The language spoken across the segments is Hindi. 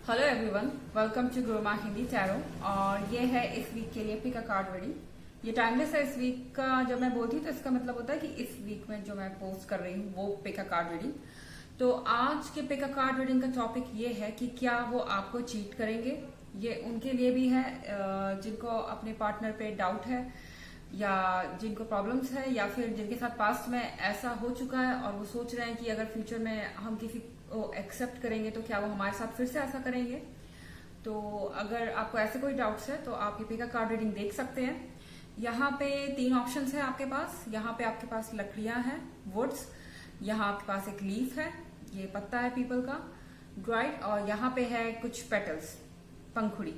Hello everyone, welcome to Guruma Hindi tarot. और ये है इस वीक के लिए पिक अ कार्ड रीडिंग। ये टाइमलेस है। इस वीक का जब मैं बोलती हूँ तो इसका मतलब होता है कि इस वीक में जो मैं पोस्ट कर रही हूँ वो पिक अ कार्ड रीडिंग। तो आज के पिक अ कार्ड रीडिंग का टॉपिक ये है कि क्या वो आपको चीट करेंगे। ये उनके लिए भी है जिनको अपने पार्टनर पे डाउट है, या जिनको प्रॉब्लम्स है, या फिर जिनके साथ पास्ट में ऐसा हो चुका है और वो सोच रहे हैं कि अगर फ्यूचर में हम किसी को एक्सेप्ट करेंगे तो क्या वो हमारे साथ फिर से ऐसा करेंगे। तो अगर आपको ऐसे कोई डाउट्स है तो आप ये पिक अ कार्ड रीडिंग देख सकते हैं। यहाँ पे 3 ऑप्शंस है आपके पास। यहाँ पे आपके पास लकड़ियां हैं, वुड्स। यहाँ आपके पास एक लीफ है, ये पत्ता है पीपल का, ड्राइड। और यहाँ पे है कुछ पेटल्स, पंखुड़ी।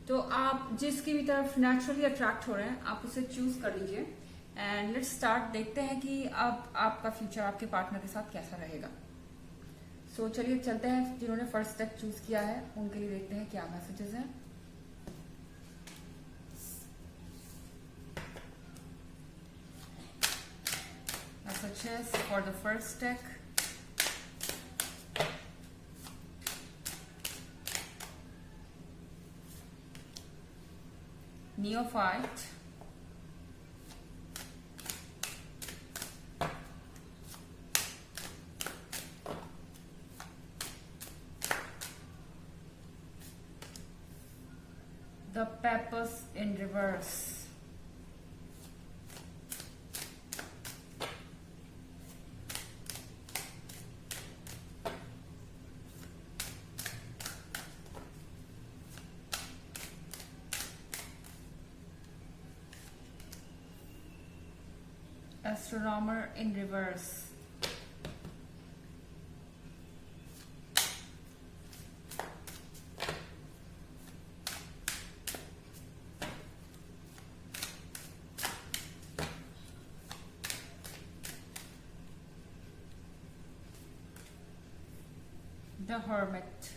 तो आप जिसकी भी तरफ नेचुरली अट्रैक्ट हो रहे हैं आप उसे चूज कर लीजिए। And let's start. देखते हैं कि अब आपका फ्यूचर आपके पार्टनर के साथ कैसा रहेगा। सो चलिए चलते हैं। जिन्होंने फर्स्ट स्टेप चूज किया है उनके लिए देखते हैं क्या मैसेजेस हैं। Messages for the first step. Neophyte, the Peppers in reverse, Astronomer in reverse, The Hermit।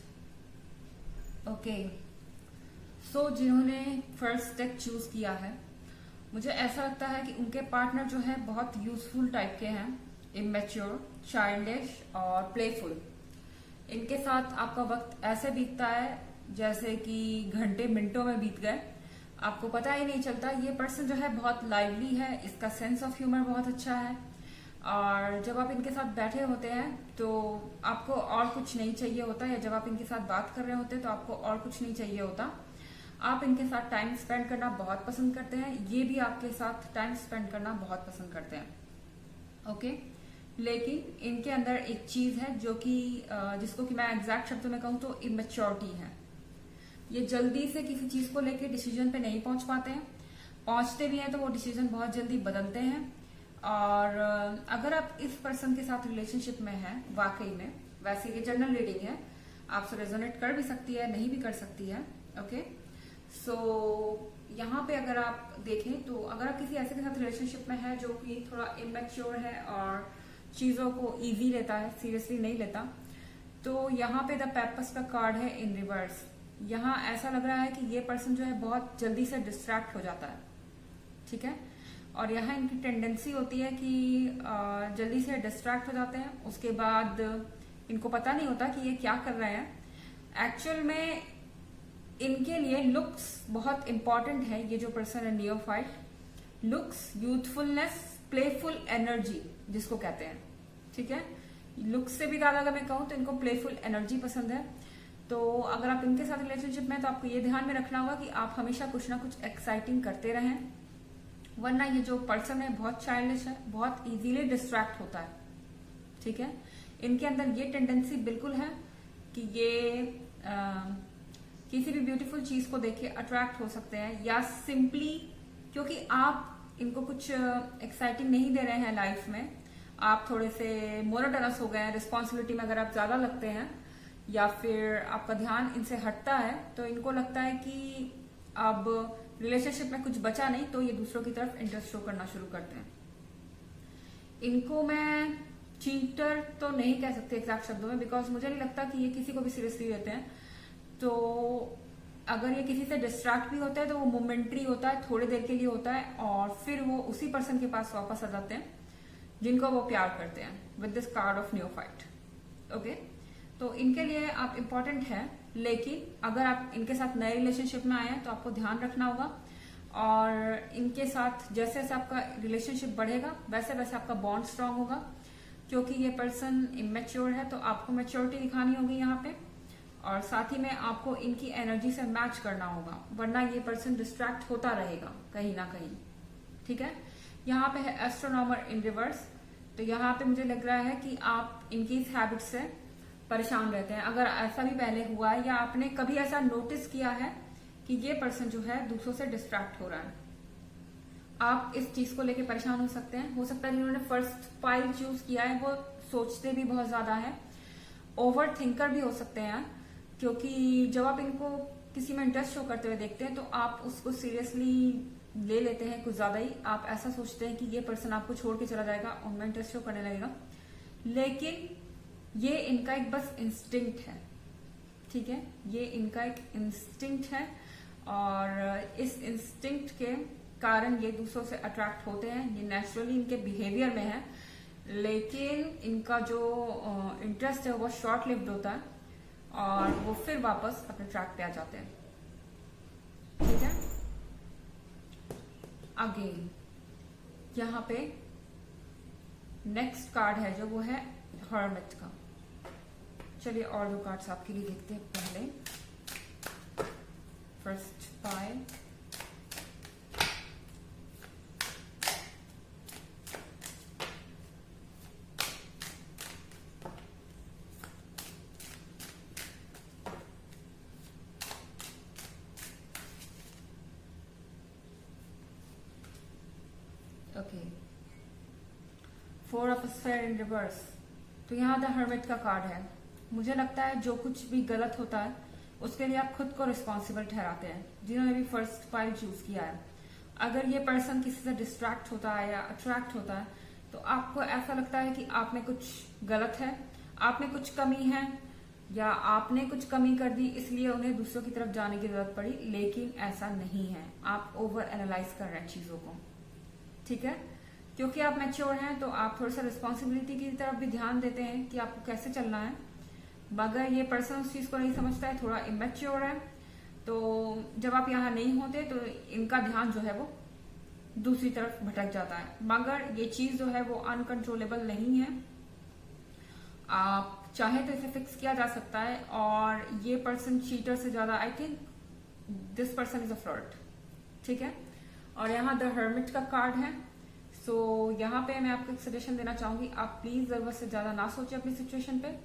Okay, so जिन्होंने फर्स्ट स्टेप चूज किया है, मुझे ऐसा लगता है कि उनके पार्टनर जो है बहुत यूजफुल टाइप के हैं, इमेच्योर, चाइल्डिश और प्लेफुल। इनके साथ आपका वक्त ऐसे बीतता है जैसे कि घंटे मिनटों में बीत गए, आपको पता ही नहीं चलता। ये पर्सन जो है बहुत लाइवली है, इसका सेंस ऑफ ह्यूमर बहुत अच्छा है। और जब आप इनके साथ बैठे होते हैं तो आपको और कुछ नहीं चाहिए होता, या जब आप इनके साथ बात कर रहे होते हैं तो आपको और कुछ नहीं चाहिए होता। आप इनके साथ टाइम स्पेंड करना बहुत पसंद करते हैं, ये भी आपके साथ टाइम स्पेंड करना बहुत पसंद करते हैं। ओके, लेकिन इनके अंदर एक चीज है जो कि जिसको कि मैं एग्जैक्ट शब्दों में कहूँ तो इमेच्योरिटी है। ये जल्दी से किसी चीज को लेके डिसीजन पे नहीं पहुंच पाते हैं, पहुंचते भी हैं तो वो डिसीजन बहुत जल्दी बदलते हैं। और अगर आप इस पर्सन के साथ रिलेशनशिप में हैं वाकई में, वैसे ये जनरल रीडिंग है, आपसे रेजोनेट कर भी सकती है, नहीं भी कर सकती है। ओके, सो यहाँ पे अगर आप देखें तो अगर आप किसी ऐसे के साथ रिलेशनशिप में है जो कि थोड़ा इमेच्योर है और चीजों को इजी लेता है, सीरियसली नहीं लेता, तो यहाँ पे द पेपर्स का कार्ड है इन रिवर्स। यहाँ ऐसा लग रहा है कि ये पर्सन जो है बहुत जल्दी से डिस्ट्रैक्ट हो जाता है, ठीक है। और यहाँ इनकी टेंडेंसी होती है कि जल्दी से डिस्ट्रैक्ट हो जाते हैं, उसके बाद इनको पता नहीं होता कि ये क्या कर रहे हैं। एक्चुअल में इनके लिए लुक्स बहुत इंपॉर्टेंट है। ये जो पर्सन है neophyte, looks, youthfulness, playful energy जिसको कहते हैं, ठीक है। लुक्स से भी ज्यादा अगर मैं कहूँ तो इनको प्लेफुल एनर्जी पसंद है। तो अगर आप इनके साथ रिलेशनशिप में तो आपको ये ध्यान में रखना होगा कि आप हमेशा कुछ ना कुछ एक्साइटिंग करते रहें, वरना ये जो पर्सन है बहुत चाइल्डिश है, बहुत इजीली डिस्ट्रैक्ट होता है, ठीक है। इनके अंदर ये टेंडेंसी बिल्कुल है कि ये किसी भी ब्यूटीफुल चीज को देख के अट्रैक्ट हो सकते हैं, या सिंपली क्योंकि आप इनको कुछ एक्साइटिंग नहीं दे रहे हैं लाइफ में, आप थोड़े से मोनोटोनस हो गए हैं, रिस्पॉन्सिबिलिटी में अगर आप ज्यादा लगते हैं या फिर आपका ध्यान इनसे हटता है, तो इनको लगता है कि अब रिलेशनशिप में कुछ बचा नहीं, तो ये दूसरों की तरफ इंटरेस्ट शो करना शुरू करते हैं। इनको मैं चीटर तो नहीं कह सकती एग्जैक्ट शब्दों में, बिकॉज मुझे नहीं लगता कि ये किसी को भी सीरियसली लेते हैं। तो अगर ये किसी से डिस्ट्रैक्ट भी होता है तो वो मोमेंट्री होता है, थोड़ी देर के लिए होता है, और फिर वो उसी पर्सन के पास वापस आ जाते हैं जिनको वो प्यार करते हैं, with this card of neophyte. Okay, तो इनके लिए आप इम्पोर्टेंट है, लेकिन अगर आप इनके साथ नए रिलेशनशिप में आए हैं तो आपको ध्यान रखना होगा। और इनके साथ जैसे जैसे आपका रिलेशनशिप बढ़ेगा वैसे वैसे आपका बॉन्ड स्ट्रांग होगा, क्योंकि ये पर्सन इमेच्योर है तो आपको मैच्योरिटी दिखानी होगी यहाँ पे। और साथ ही में आपको इनकी एनर्जी से मैच करना होगा, वरना ये पर्सन डिस्ट्रैक्ट होता रहेगा कहीं ना कहीं। ठीक है, यहाँ पे है एस्ट्रोनॉमर इन रिवर्स। तो यहाँ पे मुझे लग रहा है कि आप इनकी इस हैबिट से परेशान रहते हैं। अगर ऐसा भी पहले हुआ है या आपने कभी ऐसा नोटिस किया है कि ये पर्सन जो है दूसरों से डिस्ट्रैक्ट हो रहा है, आप इस चीज को लेके परेशान हो सकते हैं। हो सकता है जिन्होंने फर्स्ट पाइल चूज किया है वो सोचते भी बहुत ज्यादा है, ओवर थिंकर भी हो सकते हैं, क्योंकि जब आप इनको किसी में इंटरेस्ट शो करते हुए देखते हैं तो आप उसको सीरियसली ले लेते हैं कुछ ज्यादा ही। आप ऐसा सोचते हैं कि ये पर्सन आपको छोड़ के चला जाएगा, उनमें इंटरेस्ट शो करने लगेगा, लेकिन ये इनका एक बस इंस्टिंक्ट है। ठीक है, ये इनका एक इंस्टिंक्ट है और इस इंस्टिंक्ट के कारण ये दूसरों से अट्रैक्ट होते हैं। ये नेचुरली इनके बिहेवियर में है, लेकिन इनका जो इंटरेस्ट है वो शॉर्ट लिव्ड होता है और वो फिर वापस अपने ट्रैक पे आ जाते हैं। ठीक है, अगेन यहाँ पे नेक्स्ट कार्ड है जो वो है हर्मिट का। चलिए और दो कार्ड्स आपके लिए देखते हैं। पहले first pile, okay, four of sphere in reverse. तो यहाँ द हर्मिट का कार्ड है। मुझे लगता है जो कुछ भी गलत होता है उसके लिए आप खुद को रिस्पॉन्सिबल ठहराते हैं, जिन्होंने भी फर्स्ट पाइल चूज किया है। अगर ये पर्सन किसी से डिस्ट्रैक्ट होता है या अट्रैक्ट होता है तो आपको ऐसा लगता है कि आप में कुछ गलत है, आप में कुछ कमी है, या आपने कुछ कमी कर दी इसलिए उन्हें दूसरों की तरफ जाने की जरूरत पड़ी, लेकिन ऐसा नहीं है। आप ओवर एनालाइज कर रहे हैं चीजों को। ठीक है, क्योंकि आप मैच्योर हैं तो आप थोड़ा सा रिस्पॉन्सिबिलिटी की तरफ भी ध्यान देते हैं कि आपको कैसे चलना है। मगर ये पर्सन उस चीज को नहीं समझता है, थोड़ा इमेच्योर है, तो जब आप यहाँ नहीं होते तो इनका ध्यान जो है वो दूसरी तरफ भटक जाता है। मगर ये चीज जो है वो अनकंट्रोलेबल नहीं है, आप चाहे तो इसे फिक्स किया जा सकता है। और ये पर्सन चीटर से ज्यादा, I think this person is a flirt. ठीक है, और यहाँ द हर्मिट का कार्ड है। सो यहाँ पे मैं आपको एक सजेशन देना चाहूंगी, आप प्लीज जरूरत से ज्यादा ना सोचें अपनी सिचुएशन पे,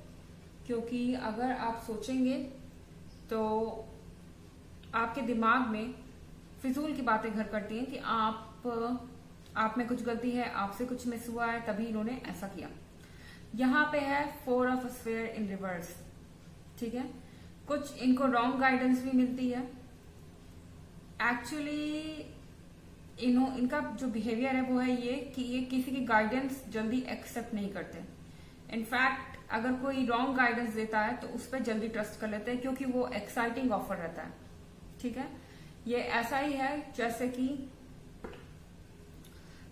क्योंकि अगर आप सोचेंगे तो आपके दिमाग में फिजूल की बातें घर करती हैं कि आप में कुछ गलती है, आपसे कुछ मिस हुआ है तभी इन्होंने ऐसा किया। यहाँ पे है four of sphere in reverse. ठीक है, कुछ इनको रॉन्ग गाइडेंस भी मिलती है। एक्चुअली इनका जो बिहेवियर है वो है ये कि ये किसी की गाइडेंस जल्दी एक्सेप्ट नहीं करते। इनफैक्ट अगर कोई रॉन्ग गाइडेंस देता है तो उस पर जल्दी ट्रस्ट कर लेते हैं, क्योंकि वो एक्साइटिंग ऑफर रहता है। ठीक है, ये ऐसा ही है जैसे कि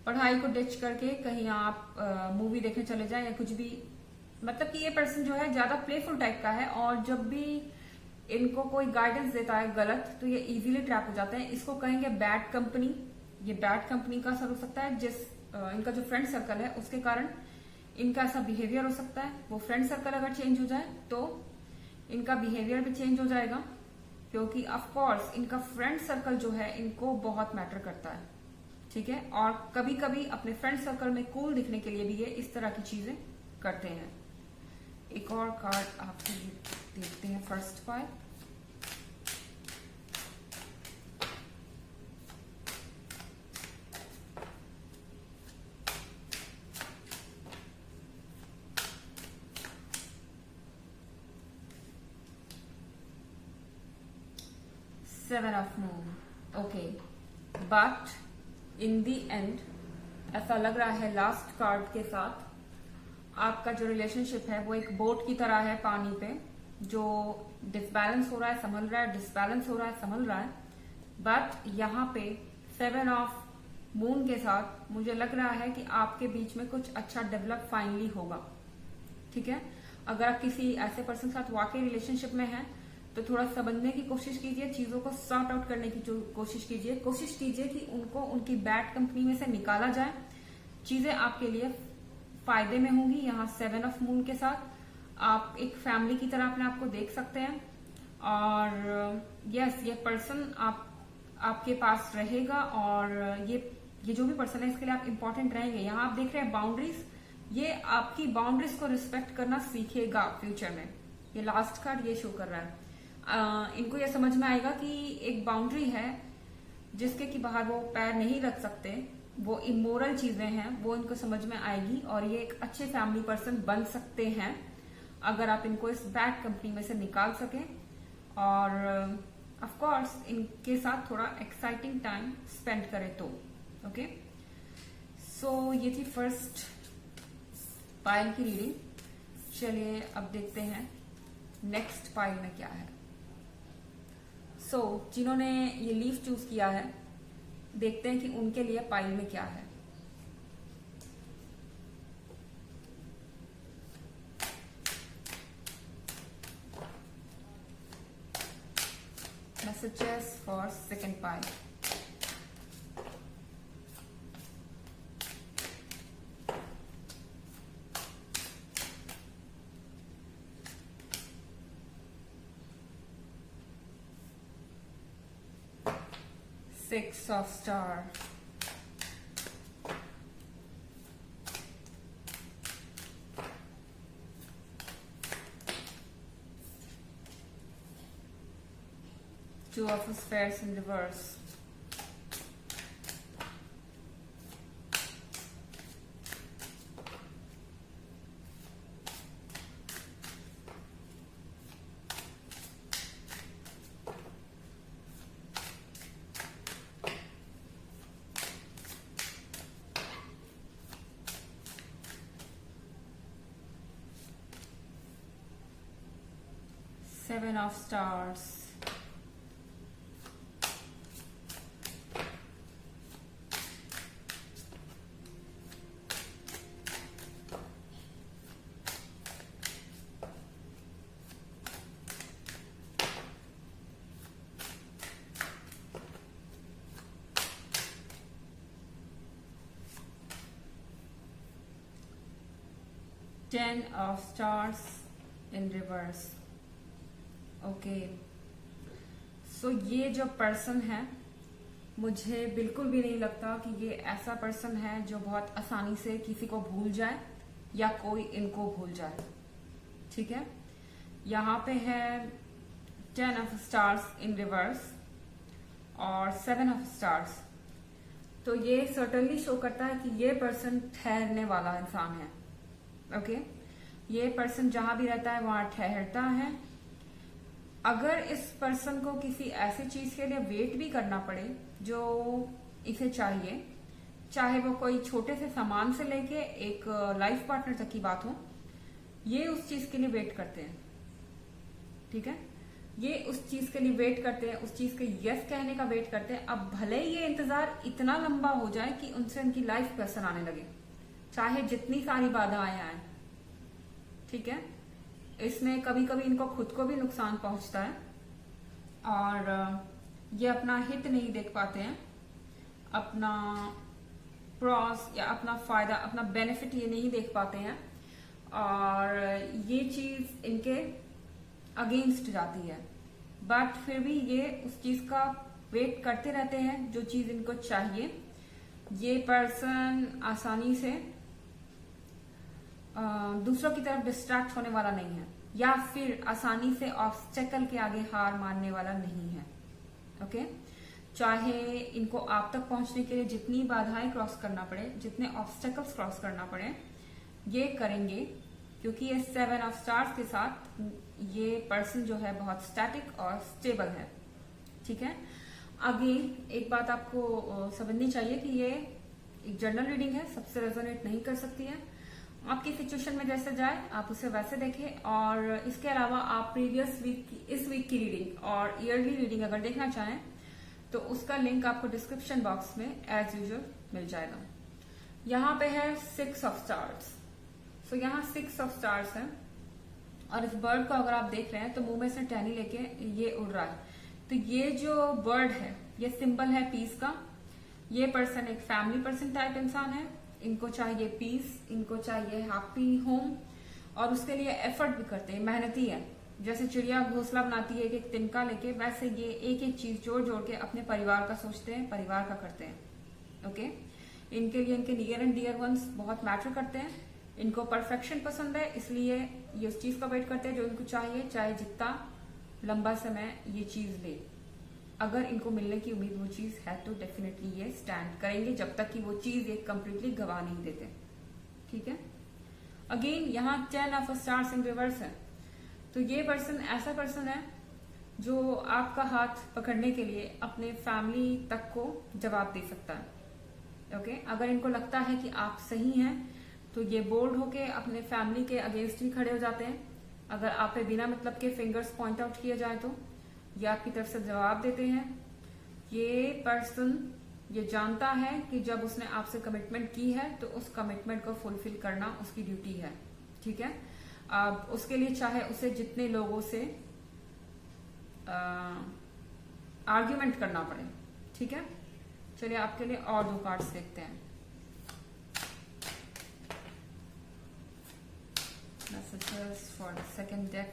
पढ़ाई को डिच करके कहीं आप मूवी देखने चले जाएं या कुछ भी। मतलब कि ये पर्सन जो है ज्यादा प्लेफुल टाइप का है, और जब भी इनको कोई गाइडेंस देता है गलत तो ये इजीली ट्रैप हो जाते हैं। इसको कहेंगे बैड कंपनी। ये बैड कंपनी का असर हो सकता है, जिस इनका जो फ्रेंड सर्कल है उसके कारण इनका ऐसा बिहेवियर हो सकता है। वो फ्रेंड सर्कल अगर चेंज हो जाए तो इनका बिहेवियर भी चेंज हो जाएगा, क्योंकि ऑफ कोर्स इनका फ्रेंड सर्कल जो है इनको बहुत मैटर करता है। ठीक है, और कभी कभी अपने फ्रेंड सर्कल में कूल दिखने के लिए भी ये इस तरह की चीजें करते हैं। एक और कार्ड आपके लिए देखते हैं, first pile. Seven of moon. Okay, but in the and ऐसा लग रहा है लास्ट कार्ड के साथ आपका जो रिलेशनशिप है वो एक बोट की तरह है पानी पे, जो डिसबैलेंस हो रहा है संभल रहा है, डिसबैलेंस हो रहा है संभल रहा है। बट यहाँ पे सेवन ऑफ मून के साथ मुझे लग रहा है कि आपके बीच में कुछ अच्छा डेवलप फाइनली होगा। ठीक है, अगर आप किसी ऐसे पर्सन के साथ वाकई रिलेशनशिप में हैं तो थोड़ा समझने की कोशिश कीजिए, चीजों को सॉर्ट आउट करने की कोशिश कीजिए कि उनको उनकी बैड कंपनी में से निकाला जाए। चीजें आपके लिए फायदे में होंगी। यहाँ 7 ऑफ मून के साथ आप एक फैमिली की तरह अपने आप को देख सकते हैं और यस, ये पर्सन आपके पास रहेगा और ये जो भी पर्सन है इसके लिए आप इंपॉर्टेंट रहेंगे। यहाँ आप देख रहे हैं बाउंड्रीज, ये आपकी बाउंड्रीज को रिस्पेक्ट करना सीखेगा फ्यूचर में। ये लास्ट कार्ड ये शो कर रहा है। इनको ये समझ में आएगा कि एक बाउंड्री है जिसके कि बाहर वो पैर नहीं रख सकते, वो इमोरल चीजें हैं, वो इनको समझ में आएगी और ये एक अच्छे फैमिली पर्सन बन सकते हैं अगर आप इनको इस बैड कंपनी में से निकाल सकें और ऑफ कोर्स इनके साथ थोड़ा एक्साइटिंग टाइम स्पेंड करें तो। ओके, सो ये थी फर्स्ट पाइल की रीडिंग। चलिए अब देखते हैं नेक्स्ट पाइल में क्या है। सो जिन्होंने ये लीफ चूज किया है, देखते हैं कि उनके लिए पाइल में क्या है। Messages for second pile. Six of Star. Two of Spades in reverse. Seven of Stars. Ten of Stars in reverse. Okay, so ये जो पर्सन है, मुझे बिल्कुल भी नहीं लगता कि ये ऐसा पर्सन है जो बहुत आसानी से किसी को भूल जाए या कोई इनको भूल जाए। ठीक है, यहाँ पे है 10 ऑफ स्टार्स इन रिवर्स और 7 ऑफ स्टार्स। तो ये सर्टनली शो करता है कि ये पर्सन ठहरने वाला इंसान है। ओके, ये पर्सन जहां भी रहता है वहां ठहरता है। अगर इस पर्सन को किसी ऐसी चीज के लिए वेट भी करना पड़े जो इसे चाहिए, चाहे वो कोई छोटे से सामान से लेके एक लाइफ पार्टनर तक की बात हो, ये उस चीज के लिए वेट करते हैं। ठीक है, ये उस चीज के लिए वेट करते हैं, उस चीज के यस कहने का वेट करते हैं। अब भले ही ये इंतजार इतना लंबा हो जाए कि उनसे उनकी लाइफ पर्सन आने लगे, चाहे जितनी सारी बाधाएं आए। ठीक है, इसमें कभी कभी इनको खुद को भी नुकसान पहुंचता है और ये अपना हित नहीं देख पाते हैं, अपना प्रॉस या अपना फायदा, अपना बेनिफिट ये नहीं देख पाते हैं और ये चीज इनके अगेंस्ट जाती है। बट फिर भी ये उस चीज का वेट करते रहते हैं जो चीज इनको चाहिए। ये पर्सन आसानी से दूसरों की तरफ डिस्ट्रैक्ट होने वाला नहीं है या फिर आसानी से ऑब्स्टेकल के आगे हार मानने वाला नहीं है। ओके, चाहे इनको आप तक पहुंचने के लिए जितनी बाधाएं क्रॉस करना पड़े, जितने ऑब्स्टेकल्स क्रॉस करना पड़े, ये करेंगे क्योंकि ये 7 ऑफ स्टार्स के साथ ये पर्सन जो है बहुत स्टैटिक और स्टेबल है। ठीक है, अगेन एक बात आपको समझनी चाहिए कि ये एक जनरल रीडिंग है, सबसे रेजोनेट नहीं कर सकती है। आपकी सिचुएशन में जैसे जाए आप उसे वैसे देखें और इसके अलावा आप प्रीवियस वीक की, इस वीक की रीडिंग और ईयरली रीडिंग अगर देखना चाहें तो उसका लिंक आपको डिस्क्रिप्शन बॉक्स में एज यूजुअल मिल जाएगा। यहाँ पे है 6 ऑफ स्टार्स। सो यहाँ 6 ऑफ स्टार्स है और इस बर्ड को अगर आप देख रहे हैं तो मुंह में से टहनी लेके ये उड़ रहा है। तो ये जो बर्ड है ये सिंबल है पीस का। ये पर्सन एक फैमिली पर्सन टाइप इंसान है। इनको चाहिए पीस, इनको चाहिए हैप्पी होम, और उसके लिए एफर्ट भी करते हैं, मेहनती है। जैसे चिड़िया घोंसला बनाती है एक एक तिनका लेके, वैसे ये एक एक चीज जोड़ जोड़ के अपने परिवार का सोचते हैं, परिवार का करते हैं। ओके, इनके लिए इनके नियर एंड डियर वंस बहुत मैटर करते हैं। इनको परफेक्शन पसंद है, इसलिए ये उस चीज का वेट करते हैं जो इनको चाहिए, चाहे जितना लंबा समय ये चीज ले। अगर इनको मिलने की उम्मीद वो चीज है तो डेफिनेटली ये स्टैंड करेंगे जब तक कि वो चीज ये कंप्लीटली गवा नहीं देते। ठीक है, अगेन यहाँ 10 ऑफ स्टार्स इन रिवर्स है। तो ये पर्सन ऐसा पर्सन है जो आपका हाथ पकड़ने के लिए अपने फैमिली तक को जवाब दे सकता है। ओके, अगर इनको लगता है कि आप सही हैं तो ये बोल्ड होके अपने फैमिली के अगेंस्ट भी खड़े हो जाते हैं। अगर आप पे बिना मतलब के फिंगर्स पॉइंट आउट किए जाए तो ये आपकी तरफ से जवाब देते हैं। ये पर्सन ये जानता है कि जब उसने आपसे कमिटमेंट की है तो उस कमिटमेंट को फुलफिल करना उसकी ड्यूटी है। ठीक है, अब उसके लिए चाहे उसे जितने लोगों से आर्ग्यूमेंट करना पड़े। ठीक है, चलिए आपके लिए और 2 कार्ड्स देखते हैं। Messages for the second deck.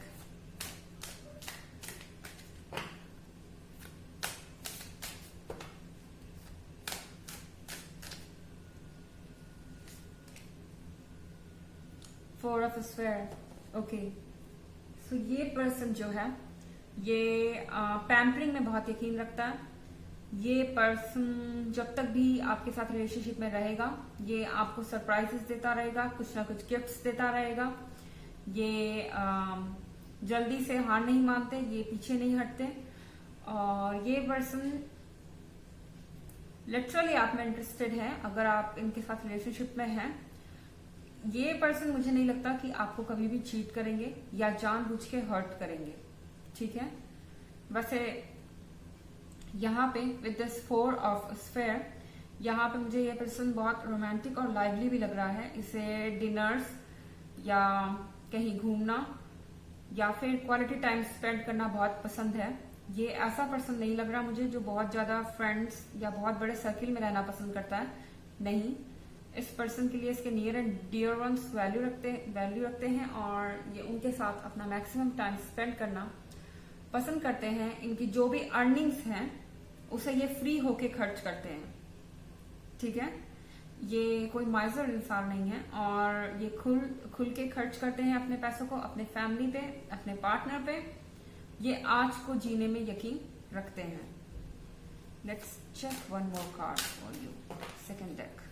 Four of Spheres. Okay. So ये पर्सन जो है ये पैम्परिंग में बहुत यकीन रखता है। ये पर्सन जब तक भी आपके साथ रिलेशनशिप में रहेगा ये आपको सरप्राइजेस देता रहेगा, कुछ ना कुछ गिफ्ट्स देता रहेगा। ये जल्दी से हार नहीं मानते, ये पीछे नहीं हटते। और ये पर्सन लिटरली आप में इंटरेस्टेड है। अगर आप इनके साथ रिलेशनशिप में हैं, ये पर्सन मुझे नहीं लगता कि आपको कभी भी चीट करेंगे या जानबूझ के हर्ट करेंगे। ठीक है, वैसे यहाँ पे विद दिस 4 ऑफ स्फेयर यहाँ पे मुझे ये पर्सन बहुत रोमांटिक और लाइवली भी लग रहा है। इसे डिनर्स या कहीं घूमना या फिर क्वालिटी टाइम स्पेंड करना बहुत पसंद है। ये ऐसा पर्सन नहीं लग रहा मुझे जो बहुत ज्यादा फ्रेंड्स या बहुत बड़े सर्किल में रहना पसंद करता है। नहीं, इस पर्सन के लिए इसके near and dear ones value रखते हैं और ये उनके साथ अपना मैक्सिमम टाइम स्पेंड करना पसंद करते हैं। इनकी जो भी अर्निंग्स हैं उसे ये फ्री होके खर्च करते हैं। ठीक है, ये कोई माइजर इंसान नहीं है और ये खुल के खर्च करते हैं अपने पैसों को, अपने फैमिली पे, अपने पार्टनर पे। ये आज को जीने में यकीन रखते हैं। Let's check one more card for you, second deck.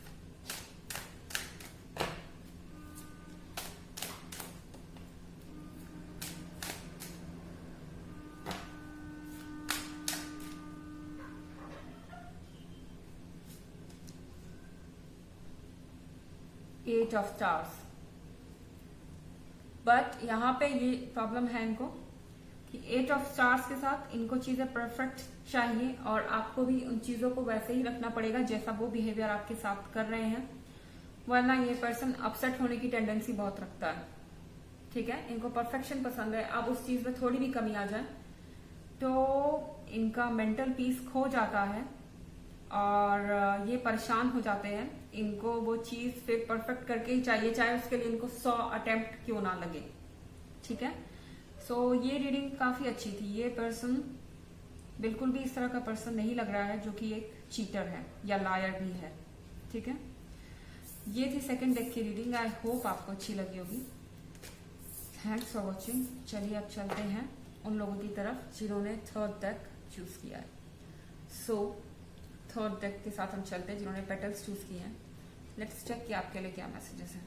Eight of stars. But यहाँ पे ये प्रॉब्लम है इनको कि 8 ऑफ स्टार्स के साथ इनको चीजें परफेक्ट चाहिए और आपको भी उन चीजों को वैसे ही रखना पड़ेगा जैसा वो बिहेवियर आपके साथ कर रहे हैं, वरना ये पर्सन अपसेट होने की टेंडेंसी बहुत रखता है। ठीक है, इनको परफेक्शन पसंद है। अब उस चीज में थोड़ी भी कमी आ जाए तो इनका मेंटल पीस खो जाता है और ये परेशान हो जाते हैं। इनको वो चीज फिर परफेक्ट करके ही चाहिए, चाहे उसके लिए इनको 100 अटेम्प्ट क्यों ना लगे। ठीक है, सो ये रीडिंग काफी अच्छी थी। ये पर्सन बिल्कुल भी इस तरह का पर्सन नहीं लग रहा है जो कि एक चीटर है या लायर भी है। ठीक है, ये थी सेकंड डेक की रीडिंग। आई होप आपको अच्छी लगी होगी। Thanks for watching. चलिए अब चलते हैं उन लोगों की तरफ जिन्होंने थर्ड डेक चूज किया है। सो थर्ड डेक के साथ हम चलते हैं जिन्होंने पेटल्स चूज किए हैं। लेट्स चेक कि आपके लिए क्या मैसेजेस हैं।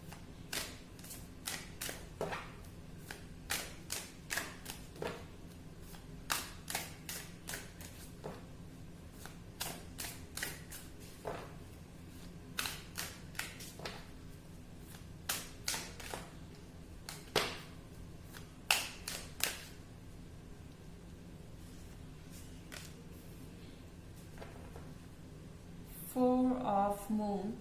Four of Moon,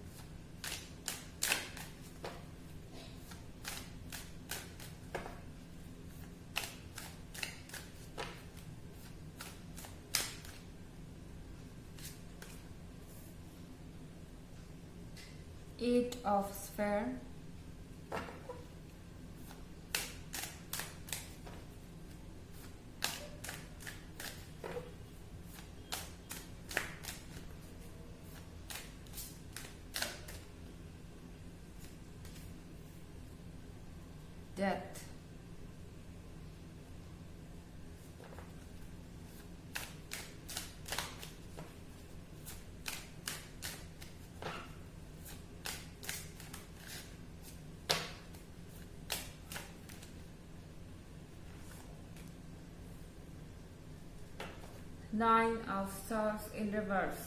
8 of sphere, death, nine of swords in reverse.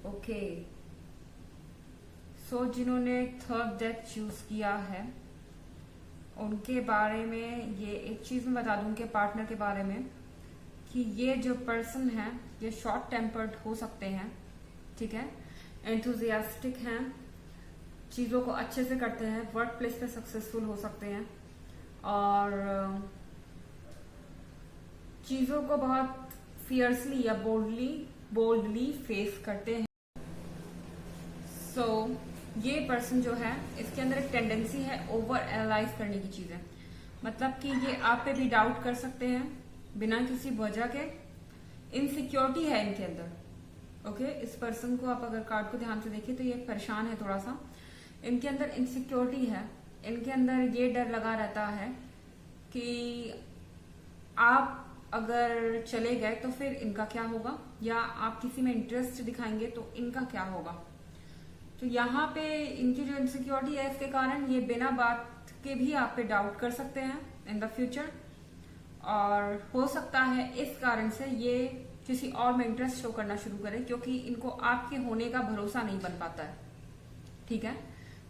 Okay, so जिन्होंने थर्ड डेथ चूज किया है उनके बारे में ये एक चीज मैं बता दूं उनके पार्टनर के बारे में कि ये जो पर्सन है ये शॉर्ट टेम्पर्ड हो सकते हैं, ठीक है, एंथुजियास्टिक हैं, चीजों को अच्छे से करते हैं, वर्क प्लेस पे सक्सेसफुल हो सकते हैं और चीजों को बहुत फियर्सली या बोल्डली फेस करते हैं। सो ये पर्सन जो है इसके अंदर एक टेंडेंसी है ओवर एनालाइज करने की चीजें, मतलब कि ये आप पे भी डाउट कर सकते हैं बिना किसी वजह के, इनसिक्योरिटी है इनके अंदर। ओके, इस पर्सन को आप अगर कार्ड को ध्यान से देखिए तो ये परेशान है थोड़ा सा, इनके अंदर इनसिक्योरिटी है, इनके अंदर ये डर लगा रहता है कि आप अगर चले गए तो फिर इनका क्या होगा, या आप किसी में इंटरेस्ट दिखाएंगे तो इनका क्या होगा। तो यहाँ पे इनकी जो इनसिक्योरिटी है इसके कारण ये बिना बात के भी आप पे डाउट कर सकते हैं इन द फ्यूचर, और हो सकता है इस कारण से ये किसी और में इंटरेस्ट शो करना शुरू करें क्योंकि इनको आपके होने का भरोसा नहीं बन पाता है। ठीक है,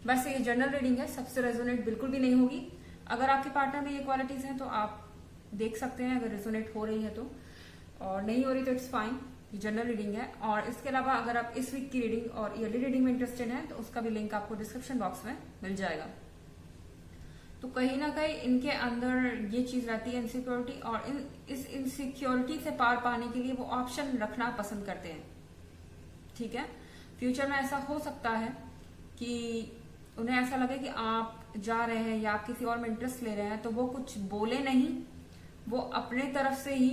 वैसे ये जनरल रीडिंग है, सबसे रेजोनेट बिल्कुल भी नहीं होगी। अगर आपके पार्टनर में ये क्वालिटीज हैं तो आप देख सकते हैं अगर रेजोनेट हो रही है तो, और नहीं हो रही तो इट्स फाइन, ये जनरल रीडिंग है। और इसके अलावा अगर आप इस वीक की रीडिंग और ईयरली रीडिंग में इंटरेस्टेड हैं तो उसका भी लिंक आपको डिस्क्रिप्शन बॉक्स में मिल जाएगा। तो कहीं ना कहीं इनके अंदर ये चीज रहती है इनसिक्योरिटी, और इस इनसिक्योरिटी से पार पाने के लिए वो ऑप्शन रखना पसंद करते हैं। ठीक है, फ्यूचर में ऐसा हो सकता है कि उन्हें ऐसा लगे कि आप जा रहे हैं या आप किसी और में इंटरेस्ट ले रहे हैं तो वो कुछ बोले नहीं, वो अपने तरफ से ही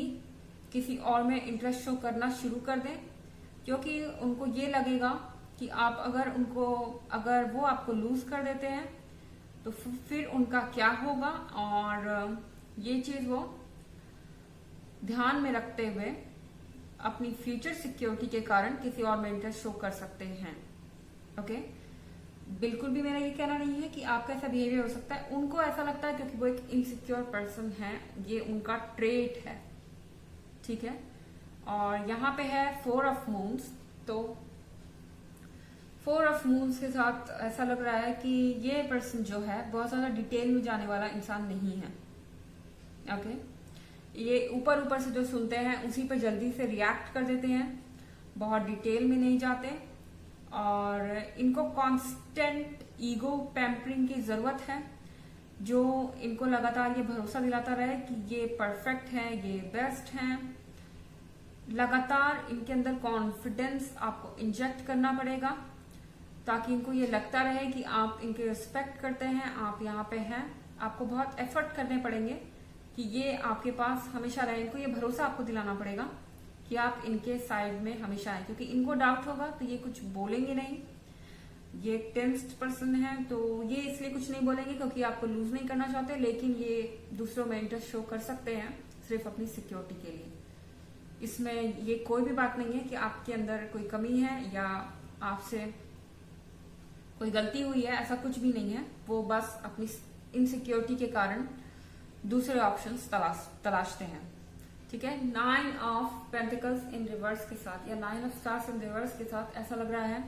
किसी और में इंटरेस्ट शो करना शुरू कर दें, क्योंकि उनको ये लगेगा कि आप अगर वो आपको लूज कर देते हैं तो फिर उनका क्या होगा, और ये चीज वो ध्यान में रखते हुए अपनी फ्यूचर सिक्योरिटी के कारण किसी और में इंटरेस्ट शो कर सकते हैं। ओके, बिल्कुल भी मेरा ये कहना नहीं है कि आपका ऐसा बिहेवियर हो सकता है, उनको ऐसा लगता है क्योंकि वो एक इनसिक्योर पर्सन है, ये उनका ट्रेट है। ठीक है, और यहाँ पे है 4 ऑफ मून्स, तो 4 ऑफ मून्स के साथ ऐसा लग रहा है कि ये पर्सन जो है बहुत ज्यादा डिटेल में जाने वाला इंसान नहीं है। ओके, ये ऊपर ऊपर से जो सुनते हैं उसी पे जल्दी से रिएक्ट कर देते हैं, बहुत डिटेल में नहीं जाते, और इनको कांस्टेंट ईगो पैम्परिंग की जरूरत है जो इनको लगातार ये भरोसा दिलाता रहे कि ये परफेक्ट है, ये बेस्ट है। लगातार इनके अंदर कॉन्फिडेंस आपको इंजेक्ट करना पड़ेगा ताकि इनको ये लगता रहे कि आप इनके रिस्पेक्ट करते हैं, आप यहाँ पे हैं। आपको बहुत एफर्ट करने पड़ेंगे कि ये आपके पास हमेशा रहे, इनको ये भरोसा आपको दिलाना पड़ेगा कि आप इनके साइड में हमेशा आए, क्योंकि इनको डाउट होगा तो ये कुछ बोलेंगे नहीं। ये एक टेंस्ड पर्सन है तो ये इसलिए कुछ नहीं बोलेंगे क्योंकि आपको लूज नहीं करना चाहते, लेकिन ये दूसरों में इंटरेस्ट शो कर सकते हैं सिर्फ अपनी सिक्योरिटी के लिए। इसमें ये कोई भी बात नहीं है कि आपके अंदर कोई कमी है या आपसे कोई गलती हुई है, ऐसा कुछ भी नहीं है। वो बस अपनी इनसिक्योरिटी के कारण दूसरे ऑप्शंस तलाशते हैं। ठीक है, 9 ऑफ पेंटिकल्स इन रिवर्स के साथ या 9 ऑफ स्टार्स इन रिवर्स के साथ ऐसा लग रहा है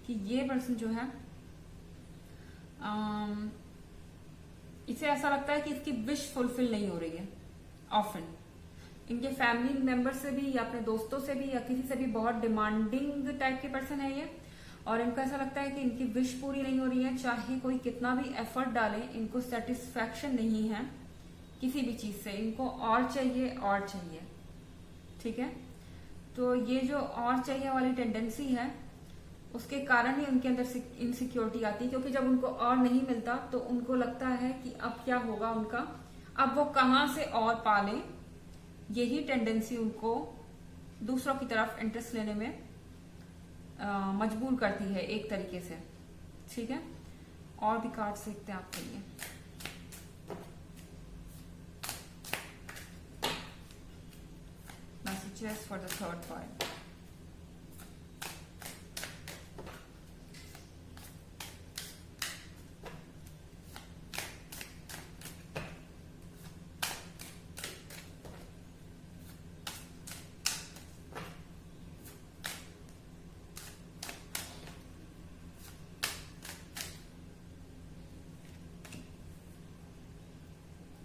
कि ये पर्सन जो है इसे ऐसा लगता है कि इसकी विश फुलफिल नहीं हो रही है। ऑफन इनके फैमिली मेंबर से भी या अपने दोस्तों से भी या किसी से भी बहुत डिमांडिंग टाइप के पर्सन है ये, और इनको ऐसा लगता है कि इनकी विश पूरी नहीं हो रही है, चाहे कोई कितना भी एफर्ट डाले इनको सेटिस्फैक्शन नहीं है किसी भी चीज से, इनको और चाहिए। ठीक है, तो ये जो और चाहिए वाली टेंडेंसी है उसके कारण ही उनके अंदर इनसिक्योरिटी आती है, क्योंकि जब उनको और नहीं मिलता तो उनको लगता है कि अब क्या होगा उनका, अब वो कहां से और पाले। यही टेंडेंसी उनको दूसरों की तरफ इंटरेस्ट लेने में मजबूर करती है एक तरीके से। ठीक है, और भी कार्ड सीखते हैं आपके लिए। Messages for the third point.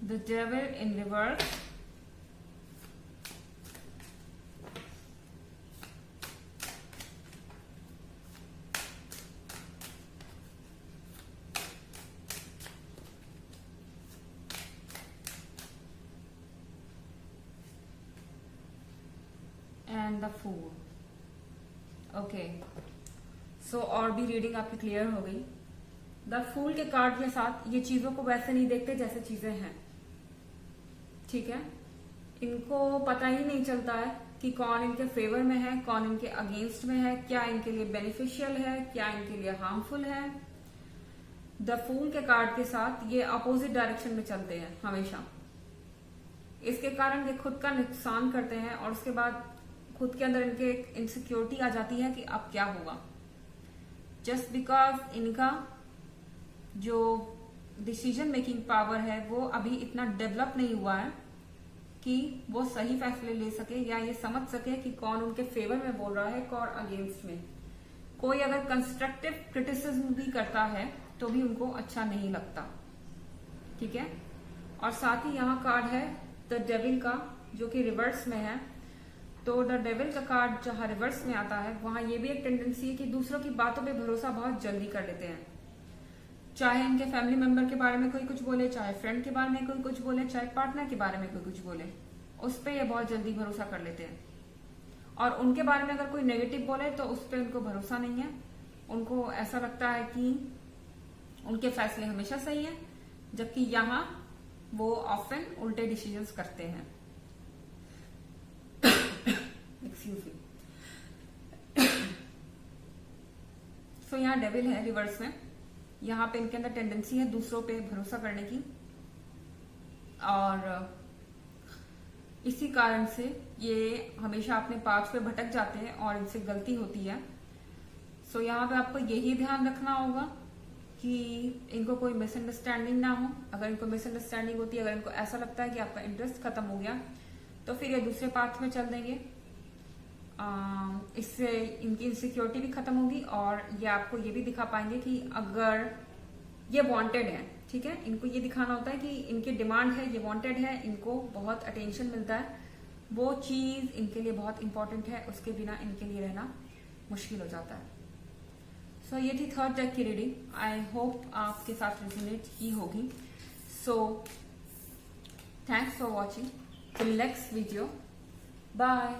The devil in reverse, and the Fool. Okay, so और भी रीडिंग आपकी क्लियर हो गई। द फूल के कार्ड के साथ ये चीजों को वैसे नहीं देखते जैसे चीजें हैं। ठीक है, इनको पता ही नहीं चलता है कि कौन इनके फेवर में है, कौन इनके अगेंस्ट में है, क्या इनके लिए बेनिफिशियल है, क्या इनके लिए हार्मफुल है। द फूल के कार्ड के साथ ये अपोजिट डायरेक्शन में चलते हैं हमेशा। इसके कारण ये खुद का नुकसान करते हैं और उसके बाद खुद के अंदर इनके इनसिक्योरिटी आ जाती है कि अब क्या होगा। जस्ट बिकॉज इनका जो डिसीजन मेकिंग पावर है वो अभी इतना डेवलप नहीं हुआ है कि वो सही फैसले ले सके या ये समझ सके कि कौन उनके फेवर में बोल रहा है, कौन अगेंस्ट में। कोई अगर कंस्ट्रक्टिव क्रिटिसिज्म भी करता है तो भी उनको अच्छा नहीं लगता। ठीक है, और साथ ही यहाँ कार्ड है द डेविल का, जो कि रिवर्स में है। तो द डेविल का कार्ड जहां रिवर्स में आता है वहां ये भी एक टेंडेंसी है कि दूसरों की बातों पे भरोसा बहुत जल्दी कर लेते हैं। चाहे इनके फैमिली मेंबर के बारे में कोई कुछ बोले, चाहे फ्रेंड के बारे में कोई कुछ बोले, चाहे पार्टनर के बारे में कोई कुछ बोले, उस पर ये बहुत जल्दी भरोसा कर लेते हैं। और उनके बारे में अगर कोई नेगेटिव बोले तो उस पर उनको भरोसा नहीं है। उनको ऐसा लगता है कि उनके फैसले हमेशा सही है, जबकि यहाँ वो ऑफन उल्टे डिसीजंस करते हैं। Excuse me. सो यहाँ डेविल है रिवर्स में। यहाँ पे इनके अंदर टेंडेंसी है दूसरों पे भरोसा करने की, और इसी कारण से ये हमेशा अपने पाथ पे भटक जाते हैं और इनसे गलती होती है। सो यहाँ पे आपको यही ध्यान रखना होगा कि इनको कोई मिसअंडरस्टैंडिंग ना हो। अगर इनको मिसअंडरस्टैंडिंग होती है, अगर इनको ऐसा लगता है कि आपका इंटरेस्ट खत्म हो गया, तो फिर ये दूसरे पाथ में चल देंगे। इससे इनकी इनसिक्योरिटी भी खत्म होगी और ये आपको ये भी दिखा पाएंगे कि अगर ये वांटेड है। ठीक है, इनको ये दिखाना होता है कि इनकी डिमांड है, ये वांटेड है, इनको बहुत अटेंशन मिलता है, वो चीज इनके लिए बहुत इंपॉर्टेंट है, उसके बिना इनके लिए रहना मुश्किल हो जाता है। सो ये थी थर्ड डेक की रीडिंग। आई होप आपके साथ रेजोनेट की होगी। So thanks for watching. Till next video, bye.